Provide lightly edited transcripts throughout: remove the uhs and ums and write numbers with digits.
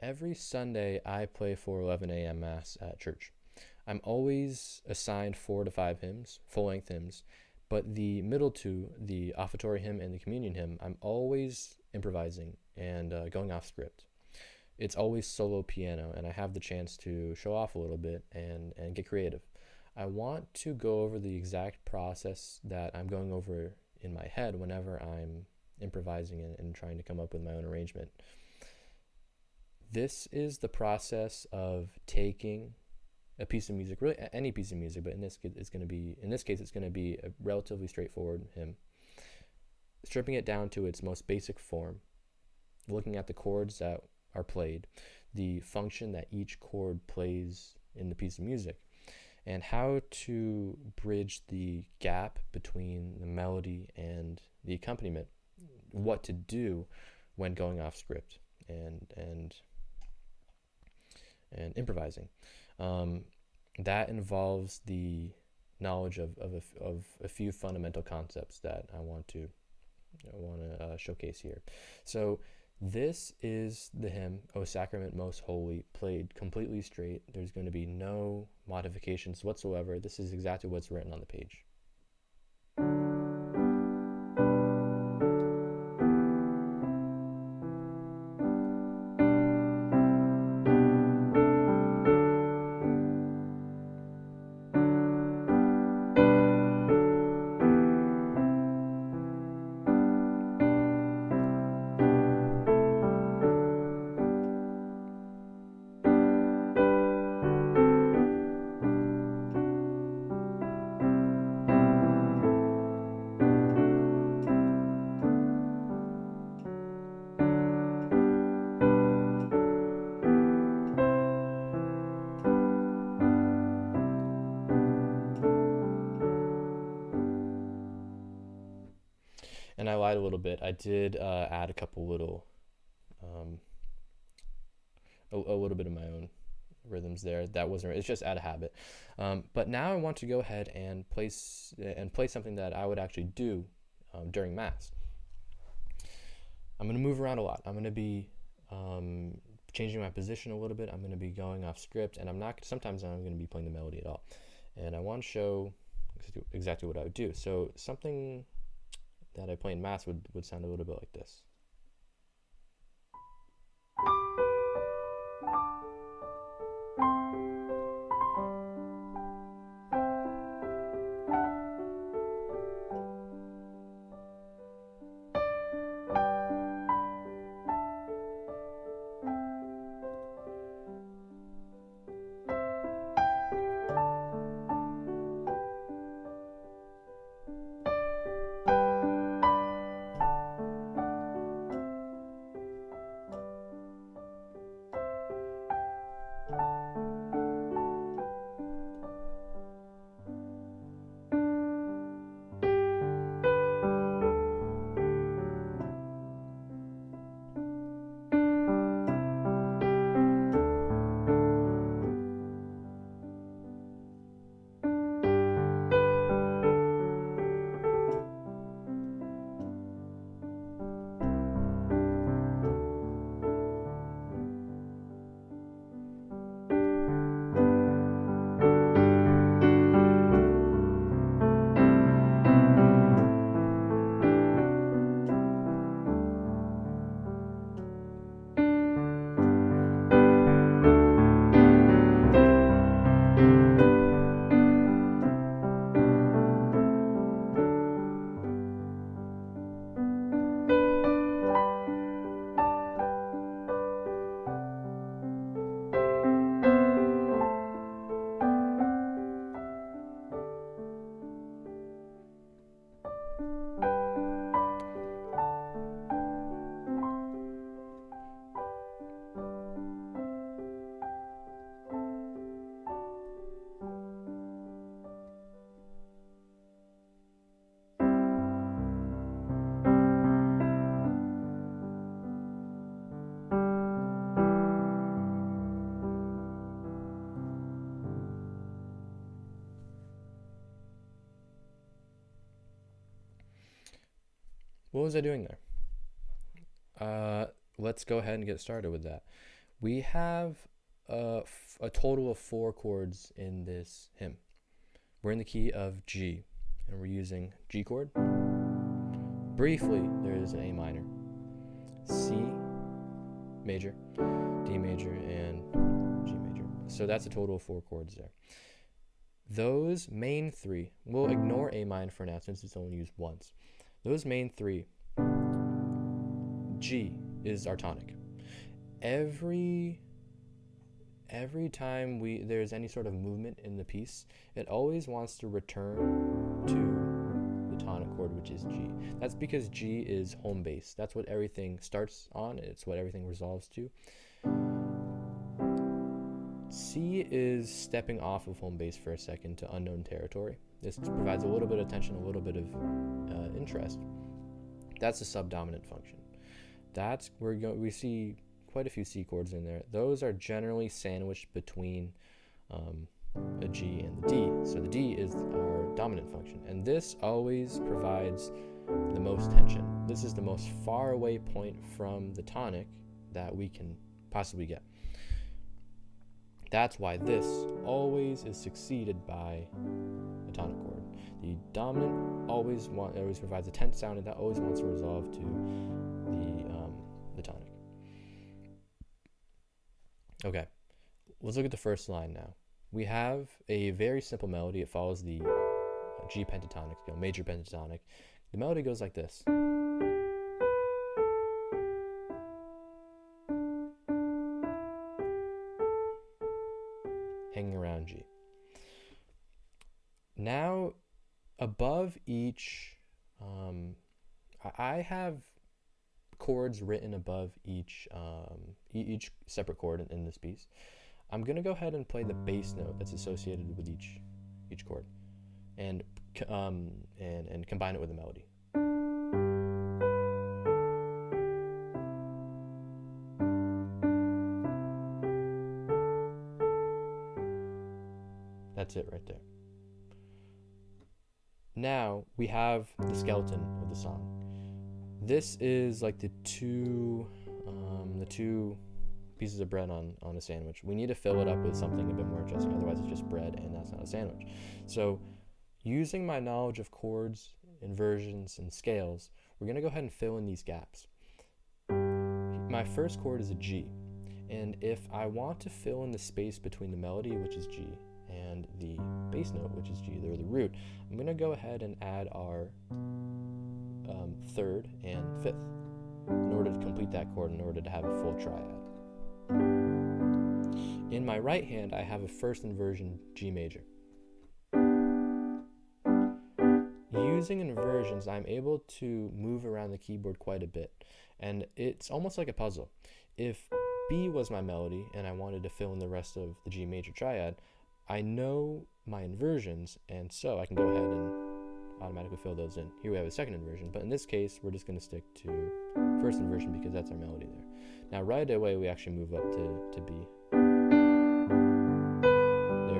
every Sunday I play for 11 a.m. Mass at church. I'm always assigned 4 to 5 hymns, full-length hymns, but the middle two, the offertory hymn and the communion hymn, I'm always improvising and going off script. It's always solo piano, and I have the chance to show off a little bit and get creative. I want to go over the exact process that I'm going over in my head whenever I'm improvising and trying to come up with my own arrangement. This is the process of taking a piece of music, really any piece of music, but in this case it's going to be a relatively straightforward hymn, stripping it down to its most basic form, looking at the chords that are played, the function that each chord plays in the piece of music, and how to bridge the gap between the melody and the accompaniment, what to do when going off script and improvising. That involves the knowledge of a few fundamental concepts that I want to showcase here. So this is the hymn, O Sacrament Most Holy, played completely straight. There's going to be no modifications whatsoever. This is exactly what's written on the page. And I lied a little bit. I did add a couple little, a little bit of my own rhythms there. That wasn't. It's just out of habit. But now I want to go ahead and play something that I would actually do during Mass. I'm going to move around a lot. I'm going to be changing my position a little bit. I'm going to be going off script, and sometimes I'm going to be playing the melody at all. And I want to show exactly what I would do. So something that I play in Mass would sound a little bit like this. What was I doing there? Let's go ahead and get started with that. We have a total of 4 chords in this hymn. We're in the key of G, and we're using G chord. Briefly, there is an A minor, C major, D major, and G major. So that's a total of 4 chords there. Those main 3, we'll ignore A minor for now since it's only used once. Those main 3, G is our tonic. Every time there's any sort of movement in the piece, it always wants to return to the tonic chord, which is G. That's because G is home base. That's what everything starts on. It's what everything resolves to. C is stepping off of home base for a second to unknown territory. This provides a little bit of tension, a little bit of interest. That's a subdominant function. That's where we see quite a few C chords in there. Those are generally sandwiched between a G and the D. So the D is our dominant function, and this always provides the most tension. This is the most far away point from the tonic that we can possibly get. That's why this always is succeeded by a tonic chord. The dominant always provides a tense sound, and that always wants to resolve to the tonic. Okay, let's look at the first line now. We have a very simple melody. It follows the G pentatonic scale, major pentatonic. The melody goes like this. Hanging around G. Now, above each, I have chords written above each separate chord in this piece. I'm gonna go ahead and play the bass note that's associated with each chord, and combine it with a melody. That's it right there. Now we have the skeleton of the song. This is like the two pieces of bread on a sandwich. We need to fill it up with something a bit more interesting, otherwise it's just bread and that's not a sandwich. So using my knowledge of chords, inversions, and scales, we're gonna go ahead and fill in these gaps. My first chord is a G, and if I want to fill in the space between the melody, which is G, and the bass note, which is G, they're the root, I'm gonna go ahead and add our third and fifth in order to complete that chord, in order to have a full triad. In my right hand, I have a first inversion G major. Using inversions, I'm able to move around the keyboard quite a bit, and it's almost like a puzzle. If B was my melody and I wanted to fill in the rest of the G major triad, I know my inversions, and so I can go ahead and automatically fill those in. Here we have a second inversion, but in this case, we're just going to stick to first inversion because that's our melody there. Now, right away, we actually move up to B. There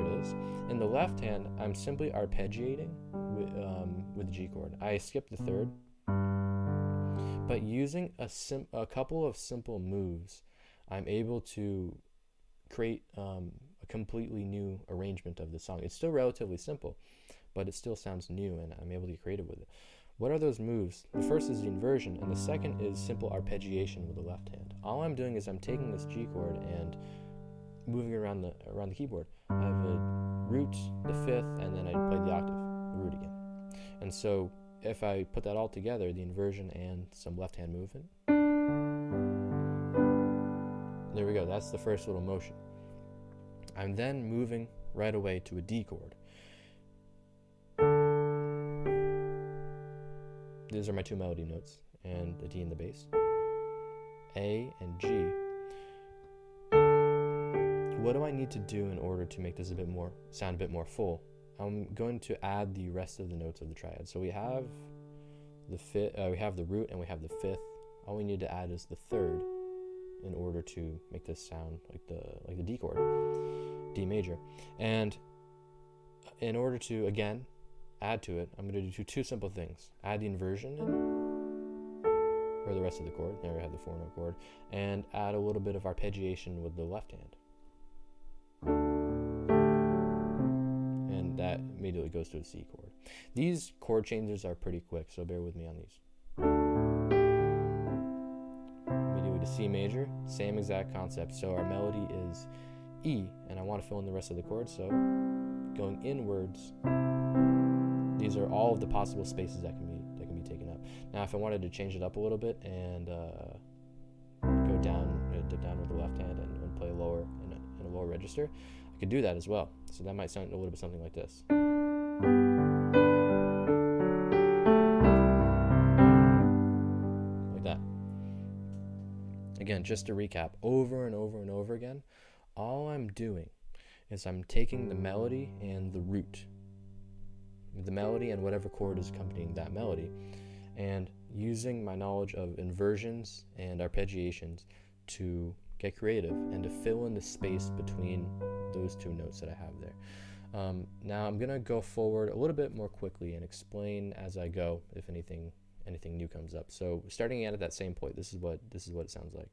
it is. In the left hand, I'm simply arpeggiating with the G chord. I skipped the third, but using a couple of simple moves, I'm able to create a completely new arrangement of the song. It's still relatively simple, but it still sounds new, and I'm able to get creative with it. What are those moves? The first is the inversion, and the second is simple arpeggiation with the left hand. All I'm doing is I'm taking this G chord and moving it around the keyboard. I have a root, the fifth, and then I play the octave, the root again. And so if I put that all together, the inversion and some left hand movement, there we go. That's the first little motion. I'm then moving right away to a D chord. These are my two melody notes, and the D and the bass. A and G. What do I need to do in order to make this sound a bit more full? I'm going to add the rest of the notes of the triad. So we have the we have the root, and we have the fifth. All we need to add is the third in order to make this sound like the D chord, D major. And in order to again add to it, I'm going to do two simple things. Add the inversion in, or the rest of the chord. There we have the 4-note chord, and add a little bit of arpeggiation with the left hand. And that immediately goes to a C chord. These chord changes are pretty quick, so bear with me on these. Immediately to C major, same exact concept. So our melody is E, and I want to fill in the rest of the chord, so going inwards, these are all of the possible spaces that can be taken up. Now if I wanted to change it up a little bit and go down with the left hand and play lower in a lower register, I could do that as well. So that might sound a little bit something like this. Like that. Again, just to recap, over and over and over again, all I'm doing is I'm taking the melody and the root, the melody and whatever chord is accompanying that melody, and using my knowledge of inversions and arpeggiations to get creative and to fill in the space between those two notes that I have there. Now I'm gonna go forward a little bit more quickly and explain as I go if anything new comes up. So starting at that same point, this is what it sounds like.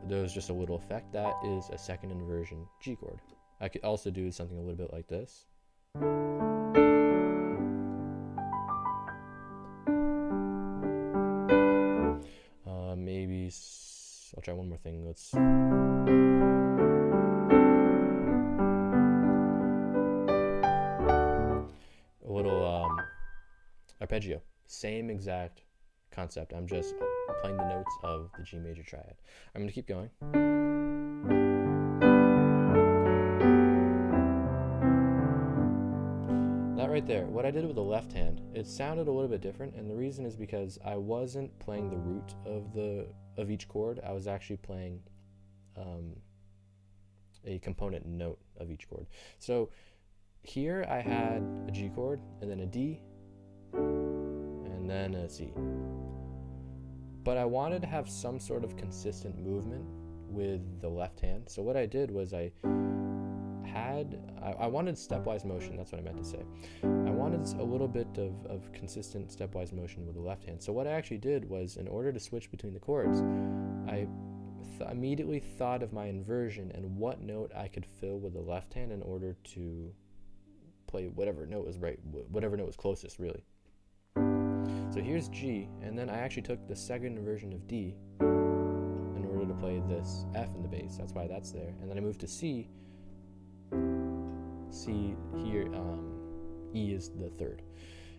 There was just a little effect. That is a second inversion G chord. I could also do something a little bit like this. Maybe I'll try one more thing. Let's. A little arpeggio. Same exact concept. I'm just playing the notes of the G major triad. I'm going to keep going. That right there, what I did with the left hand, it sounded a little bit different, and the reason is because I wasn't playing the root of each chord. I was actually playing a component note of each chord. So here I had a G chord, and then a D, and then a C. But I wanted to have some sort of consistent movement with the left hand. So what I did was I wanted stepwise motion. That's what I meant to say. I wanted a little bit of consistent stepwise motion with the left hand. So what I actually did was, in order to switch between the chords, I immediately thought of my inversion and what note I could fill with the left hand in order to play whatever note was right, whatever note was closest, really. So here's G, and then I actually took the second inversion of D in order to play this F in the bass. That's why that's there. And then I moved to C. C here, E is the third.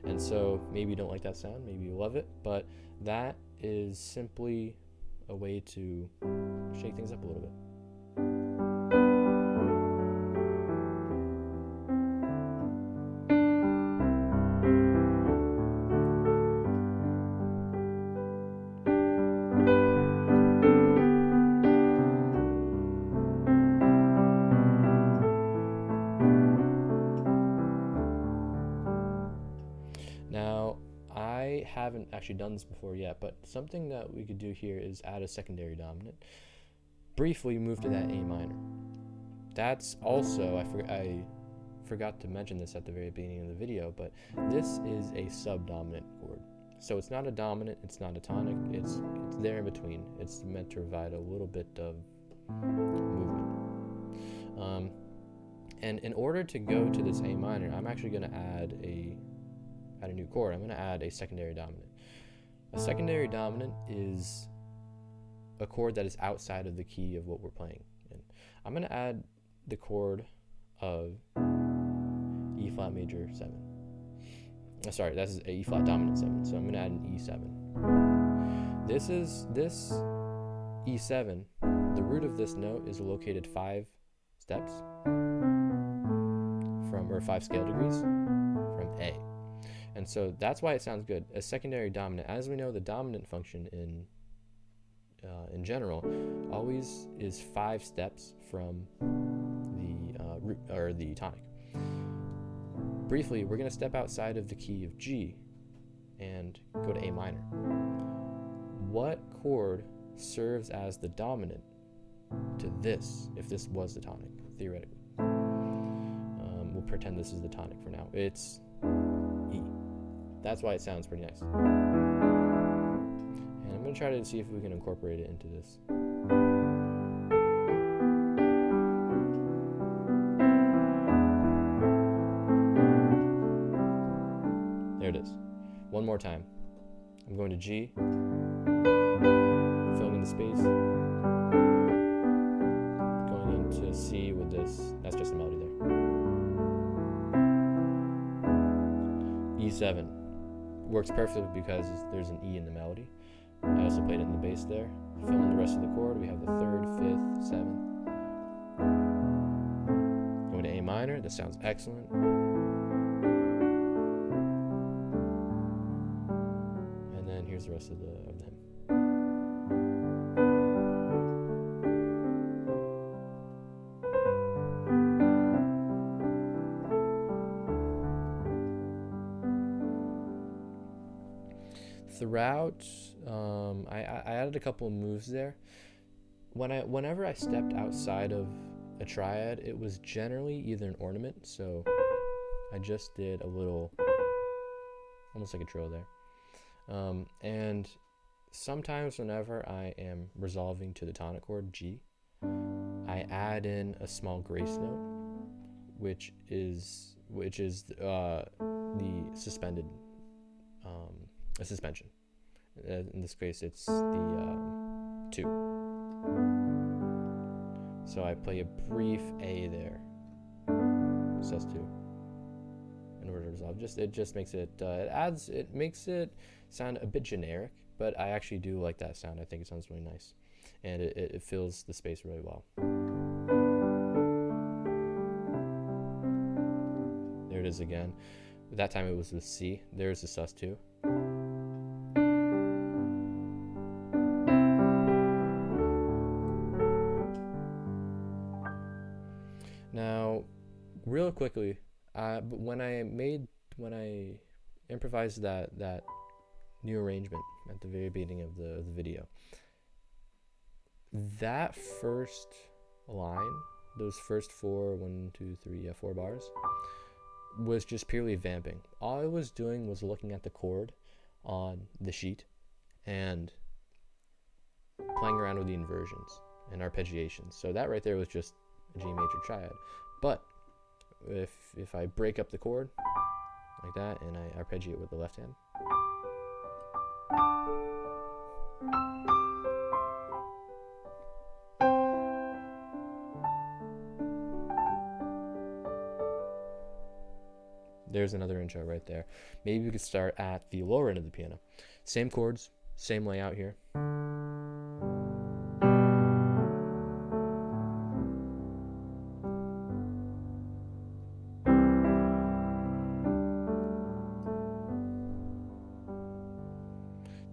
And so maybe you don't like that sound, maybe you love it, but that is simply a way to shake things up a little bit. Now, I haven't actually done this before yet, but something that we could do here is add a secondary dominant. Briefly move to that A minor. That's also, I forgot to mention this at the very beginning of the video, but this is a subdominant chord. So it's not a dominant, it's not a tonic, it's there in between. It's meant to provide a little bit of movement. And in order to go to this A minor, I'm actually going to add a new chord. I'm going to add a secondary dominant. A secondary dominant is a chord that is outside of the key of what we're playing in. I'm going to add the chord of E flat major 7. Sorry, that's a E flat dominant 7. So I'm going to add an E7. This E7, the root of this note is located 5 steps from, or 5 scale degrees from A. And so that's why it sounds good. A secondary dominant, as we know, the dominant function in general always is 5 steps from the root or the tonic. Briefly, we're going to step outside of the key of G and go to A minor. What chord serves as the dominant to this, if this was the tonic, theoretically. We'll pretend this is the tonic for now. It's E. That's why it sounds pretty nice. And I'm going to try to see if we can incorporate it into this. There it is. One more time. I'm going to G, filling in the space, going into C with this. That's just a melody there. E7 works perfectly because there's an E in the melody. I also played it in the bass there. Fill in the rest of the chord. We have the 3rd, 5th, 7th. Going to A minor. That sounds excellent. And then here's the rest of the hymn. Throughout, I added a couple of moves there. Whenever I stepped outside of a triad, it was generally either an ornament, so I just did a little, almost like a trill there. And sometimes whenever I am resolving to the tonic chord, G, I add in a small grace note, which is the suspended, a suspension. In this case, it's the 2. So I play a brief A there, sus2, in order to resolve. It just makes it it makes it sound a bit generic, but I actually do like that sound. I think it sounds really nice, and it fills the space really well. There it is again. That time it was with C. There's the sus2. Now, real quickly, when I improvised that new arrangement at the very beginning of the video, that first line, those first 4 bars, was just purely vamping. All I was doing was looking at the chord on the sheet and playing around with the inversions and arpeggiations. So that right there was just a G major triad. But if I break up the chord like that and I arpeggiate with the left hand, there's another intro right there. Maybe we could start at the lower end of the piano. Same chords, same layout here.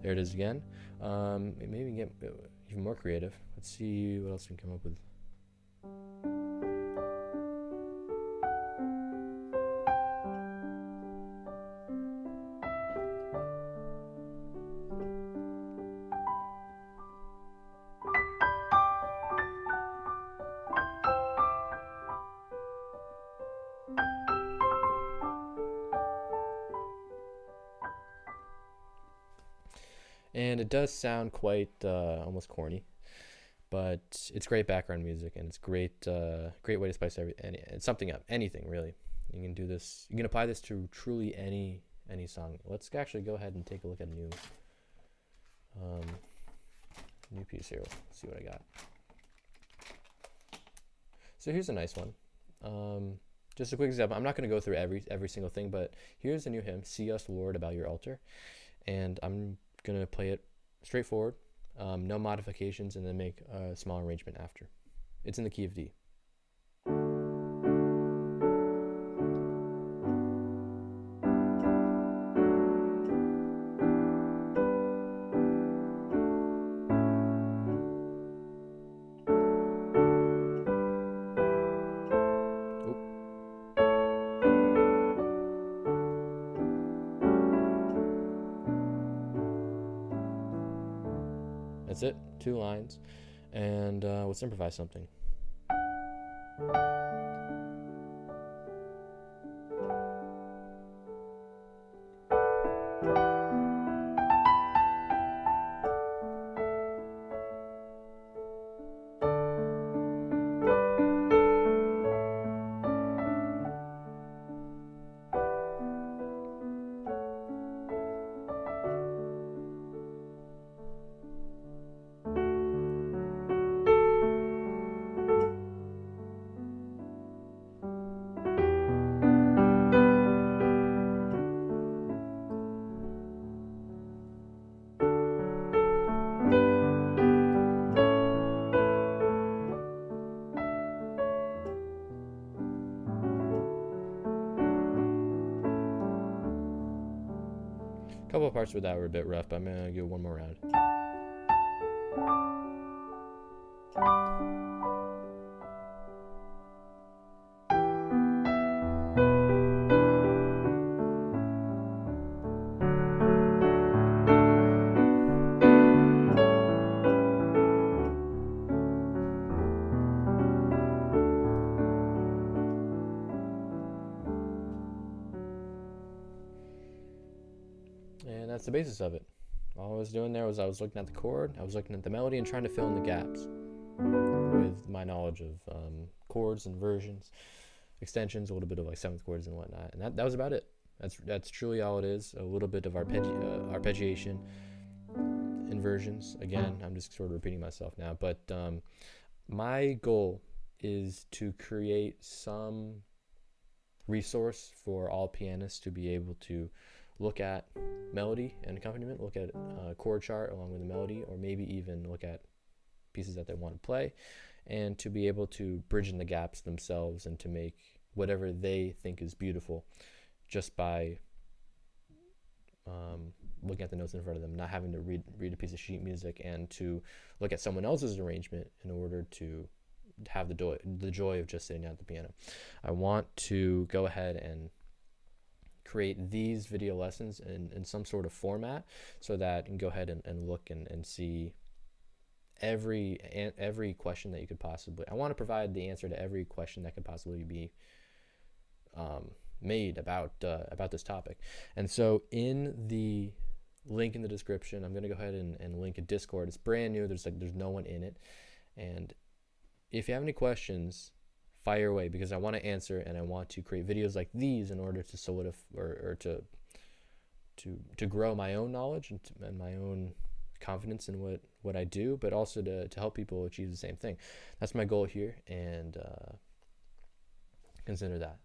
There it is again. Maybe get even more creative. Let's see what else we can come up with. And it does sound quite almost corny, but it's great background music, and it's great way to spice something up. Anything really. You can do this. You can apply this to truly any song. Let's actually go ahead and take a look at a new piece here. Let's see what I got. So here's a nice one. Just a quick example. I'm not going to go through every single thing, but here's a new hymn, "See Us, Lord, About Your Altar," and I'm gonna play it straightforward, no modifications, and then make a small arrangement after. It's in the key of D. And That's it. 2 lines. And let's improvise something. A couple of parts with that were a bit rough, but I'm going to give one more round. And that's the basis of it. All I was doing there was I was looking at the chord, I was looking at the melody, and trying to fill in the gaps with my knowledge of chords, inversions, extensions, a little bit of like seventh chords and whatnot. And that was about it. That's truly all it is. A little bit of arpeggiation, inversions. Again, I'm just sort of repeating myself now. But my goal is to create some resource for all pianists to be able to look at melody and accompaniment, look at a chord chart along with the melody, or maybe even look at pieces that they want to play, and to be able to bridge in the gaps themselves and to make whatever they think is beautiful just by looking at the notes in front of them, not having to read a piece of sheet music and to look at someone else's arrangement in order to have the joy of just sitting down at the piano. I want to go ahead and create these video lessons in some sort of format so that you can go ahead and look and see every question that you could possibly. I want to provide the answer to every question that could possibly be made about this topic. And so in the link in the description, I'm going to go ahead and link a Discord. It's brand new. There's no one in it. And if you have any questions, fire away, because I want to answer and I want to create videos like these in order to solidify or to grow my own knowledge and my own confidence in what I do, but also to help people achieve the same thing. That's my goal here, and consider that.